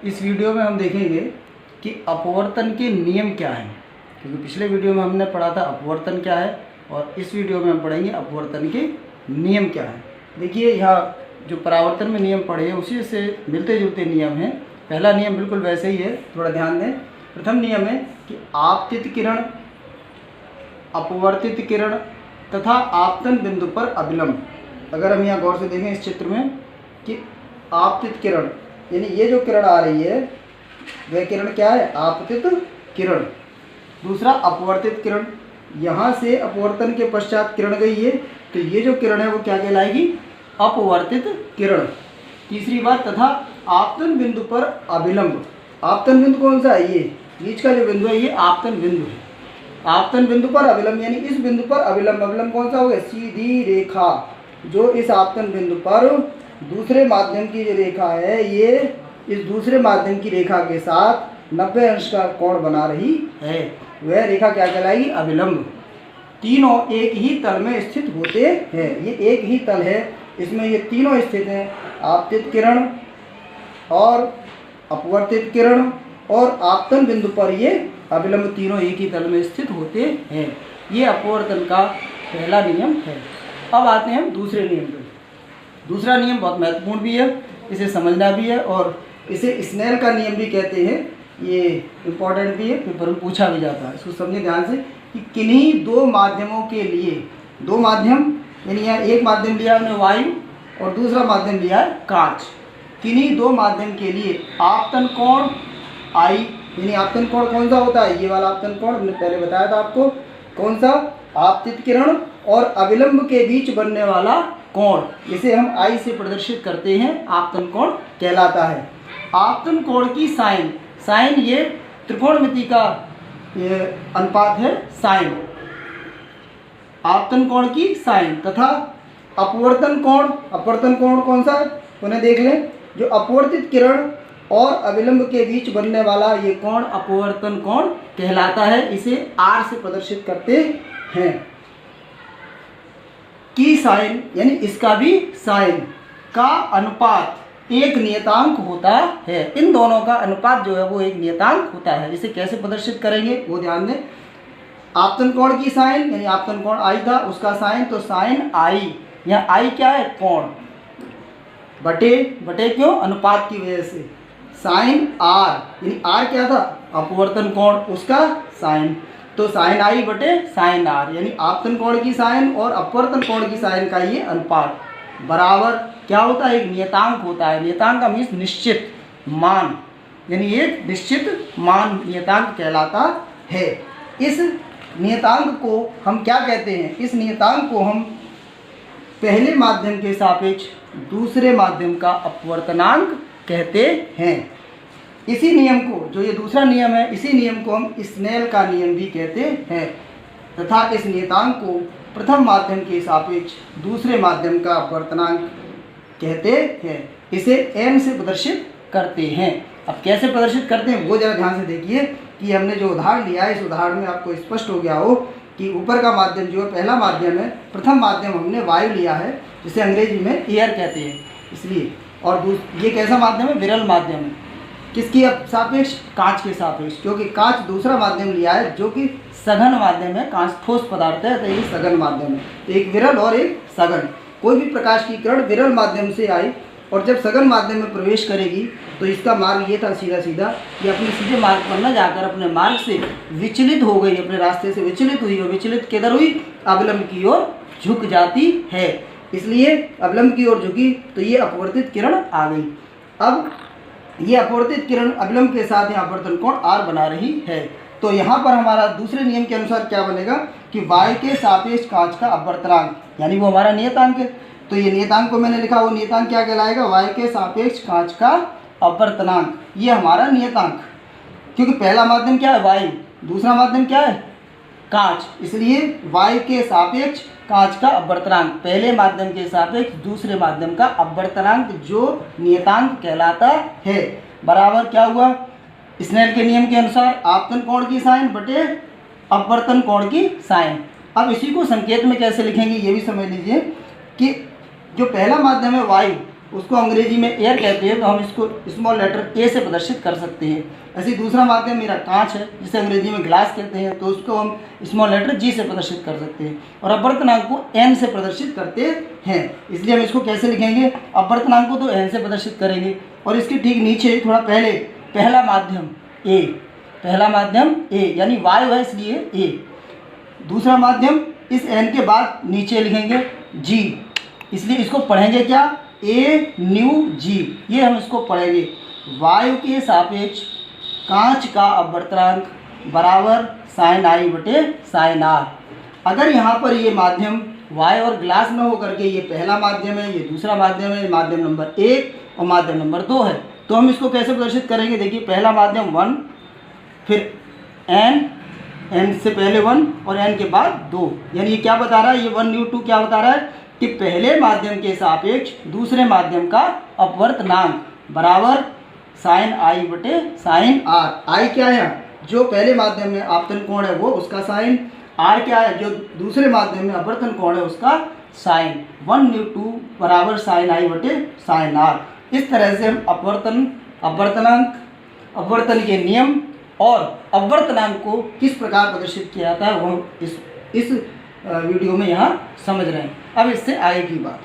इस वीडियो में हम देखेंगे कि अपवर्तन के नियम क्या हैं, क्योंकि पिछले वीडियो में हमने पढ़ा था अपवर्तन क्या है और इस वीडियो में हम पढ़ेंगे अपवर्तन के नियम क्या हैं। देखिए यहाँ जो परावर्तन में नियम पढ़े हैं उसी से मिलते जुलते नियम हैं। पहला नियम बिल्कुल वैसे ही है, थोड़ा ध्यान दें। प्रथम नियम है कि आपतित किरण, अपवर्तित किरण तथा आपतन बिंदु पर अभिलंब। अगर हम यहाँ गौर से देखें इस चित्र में कि आपतित किरण यानी ये जो किरण आ रही है वह किरण क्या है, आपतित किरण। दूसरा अपवर्तित किरण, यहाँ से अपवर्तन के पश्चात किरण गई है तो ये जो किरण है वो क्या कहलाएगी, अपवर्तित किरण। तीसरी बात, तथा आपतन बिंदु पर अभिलंब। आपतन बिंदु कौन सा है, ये बीच का जो बिंदु है ये आपतन बिंदु है। आपतन बिंदु पर अभिलंब यानी इस बिंदु पर अभिलंब। अभिलंब कौन सा हो गया, सीधी रेखा जो इस आपतन बिंदु पर दूसरे माध्यम की जो रेखा है ये इस दूसरे माध्यम की रेखा के साथ 90 अंश का कोण बना रही है, वह रेखा क्या कहलाएगी, अभिलंब। तीनों एक ही तल में स्थित होते हैं। ये एक ही तल है, इसमें ये तीनों स्थित हैं, आपतित किरण और अपवर्तित किरण और आपतन बिंदु पर ये अभिलंब, तीनों एक ही तल में स्थित होते हैं। ये अपवर्तन का पहला नियम है। अब आते हैं हम दूसरे नियम पर। दूसरा नियम बहुत महत्वपूर्ण भी है, इसे समझना भी है और इसे स्नेल का नियम भी कहते हैं। ये इम्पोर्टेंट भी है, पेपर में पूछा भी जाता है। इसको समझिए ध्यान से कि किन्हीं दो माध्यमों के लिए, दो माध्यम यानी यहाँ एक माध्यम लिया हमने वायु और दूसरा माध्यम लिया है कांच। किन्हीं दो माध्यम के लिए आपतन कोण आई, यानी आपतन कोण कौन सा होता है, ये वाला आपतन कोण हमने पहले बताया था आपको, कौन सा, आपतित किरण और अभिलंब के बीच बनने वाला कोण, इसे हम आई से प्रदर्शित करते हैं, आपतन कोण कहलाता है। आपतन कोण की साइन, साइन ये त्रिकोणमिति का अनुपात है साइन, आपतन कोण की साइन। तथा अपवर्तन कोण, अपवर्तन कोण कौन सा है उन्हें देख लें, जो अपवर्तित किरण और अभिलंब के बीच बनने वाला ये कोण अपवर्तन कोण कहलाता है। इसे आर से प्रदर्शित करते हैं। की साइन यानी इसका भी साइन का अनुपात एक नियतांक होता है। इन दोनों का अनुपात जो है वो एक नियतांक होता है। इसे कैसे प्रदर्शित करेंगे वो ध्यान दें। आपतन कोण की साइन यानी आपतन कोण आई था, उसका साइन, तो साइन आई, यहाँ आई क्या है, कोण, बटे बटे क्यों, अनुपात की वजह से, साइन आर यानी आर क्या था, अपवर्तन कोण, उसका साइन, तो साइन आई बटे साइन आर यानी आपतन कोण की साइन और अपवर्तन कोण की साइन का ये अनुपात बराबर क्या होता है, एक नियतांक होता है। नियतांक का मीन्स निश्चित मान, यानी एक निश्चित मान नियतांक कहलाता है। इस नियतांक को हम क्या कहते हैं, इस नियतांक को हम पहले माध्यम के सापेक्ष दूसरे माध्यम का अपवर्तनांक कहते हैं। इसी नियम को, जो ये दूसरा नियम है, इसी नियम को हम स्नेल का नियम भी कहते हैं तथा इस नियतांक को प्रथम माध्यम के सापेक्ष दूसरे माध्यम का अपवर्तनांक कहते हैं। इसे m से प्रदर्शित करते हैं। अब कैसे प्रदर्शित करते हैं वो जरा ध्यान से देखिए कि हमने जो उदाहरण लिया है इस उदाहरण में आपको स्पष्ट हो गया हो कि ऊपर का माध्यम जो है पहला माध्यम है, प्रथम माध्यम हमने वायु लिया है जिसे अंग्रेजी में एयर कहते हैं इसलिए, और ये कैसा माध्यम है, विरल माध्यम है। किसकी अब सापेक्ष, कांच के सापेक्ष, क्योंकि कांच दूसरा माध्यम लिया है जो कि सघन माध्यम है, कांच ठोस पदार्थ है तो ये सघन माध्यम है। तो एक विरल और एक सघन, कोई भी प्रकाश की किरण विरल माध्यम से आई और जब सघन माध्यम में प्रवेश करेगी तो इसका मार्ग ये था सीधा सीधा, ये अपने सीधे मार्ग पर न जाकर अपने मार्ग से विचलित हो गई, अपने रास्ते से विचलित हुई और विचलित किधर हुई, अभिलंब की ओर झुक जाती है। इसलिए अभिलंब की ओर झुकी तो ये अपवर्तित किरण आ गई। अब ये अपवर्तित किरण अभिलंब के साथ यहाँ अपवर्तन कोण आर बना रही है। तो यहाँ पर हमारा दूसरे नियम के अनुसार क्या बनेगा कि वायु के सापेक्ष कांच का अपवर्तनांक, यानी वो हमारा नियतांक है। तो ये नियतांक को मैंने लिखा, वो नियतांक क्या कहलाएगा, वायु के सापेक्ष कांच का अपवर्तनांक, ये हमारा नियतांक। क्योंकि पहला माध्यम क्या है, वायु, दूसरा माध्यम क्या है, कांच, इसलिए वायु के सापेक्ष कांच का अपवर्तनांक, पहले माध्यम के सापेक्ष दूसरे माध्यम का अपवर्तनांक जो नियतांक कहलाता है, बराबर क्या हुआ, स्नेल के नियम के अनुसार आपतन कोण की साइन बटे अपवर्तन कोण की साइन। अब इसी को संकेत में कैसे लिखेंगे ये भी समझ लीजिए कि जो पहला माध्यम है वायु, उसको अंग्रेजी में एयर कहते हैं, तो हम इसको स्मॉल लेटर ए से प्रदर्शित कर सकते हैं। ऐसे दूसरा माध्यम मेरा कांच है, जिसे अंग्रेजी में ग्लास कहते हैं, तो उसको हम स्मॉल लेटर जी से प्रदर्शित कर सकते हैं। और अपवर्तनांक को एन से प्रदर्शित करते हैं, इसलिए हम इसको कैसे लिखेंगे, अपवर्तनांक को तो एन से प्रदर्शित करेंगे। और इसके ठीक नीचे थोड़ा पहले पहला माध्यम ए, पहला माध्यम ए यानी वायु है इसलिए ए। दूसरा माध्यम इस एन के बाद नीचे लिखेंगे जी, इसलिए इसको पढ़ेंगे क्या, ए न्यू जी, ये हम इसको पढ़ेंगे। वायु के सापेक्ष कांच का अपवर्तनांक बराबर साइन आई बटे साइन आर। अगर यहाँ पर ये माध्यम वायु और ग्लास में होकर के ये पहला माध्यम है, ये दूसरा माध्यम है, माध्यम नंबर 1 और माध्यम नंबर 2 है, तो हम इसको कैसे प्रदर्शित करेंगे। देखिए पहला माध्यम 1, फिर एन, एन से पहले 1 और एन के बाद 2, यानी ये क्या बता रहा है, ये 1 न्यू 2 क्या बता रहा है कि पहले माध्यम के सापेक्ष दूसरे माध्यम का अपवर्तनांक बराबर साइन आई बटे साइन आर। आई क्या है, जो पहले माध्यम में आपतन कोण है वो उसका साइन, आर क्या है, जो दूसरे माध्यम में अपवर्तन कोण है उसका साइन। 1 न्यू 2 बराबर साइन आई बटे साइन आर। इस तरह से हम अपवर्तनांक, अपवर्तन के नियम और अपवर्तनांक को किस प्रकार प्रदर्शित किया जाता है वो इस वीडियो में यहाँ समझ रहे हैं। अब इससे आगे की बात,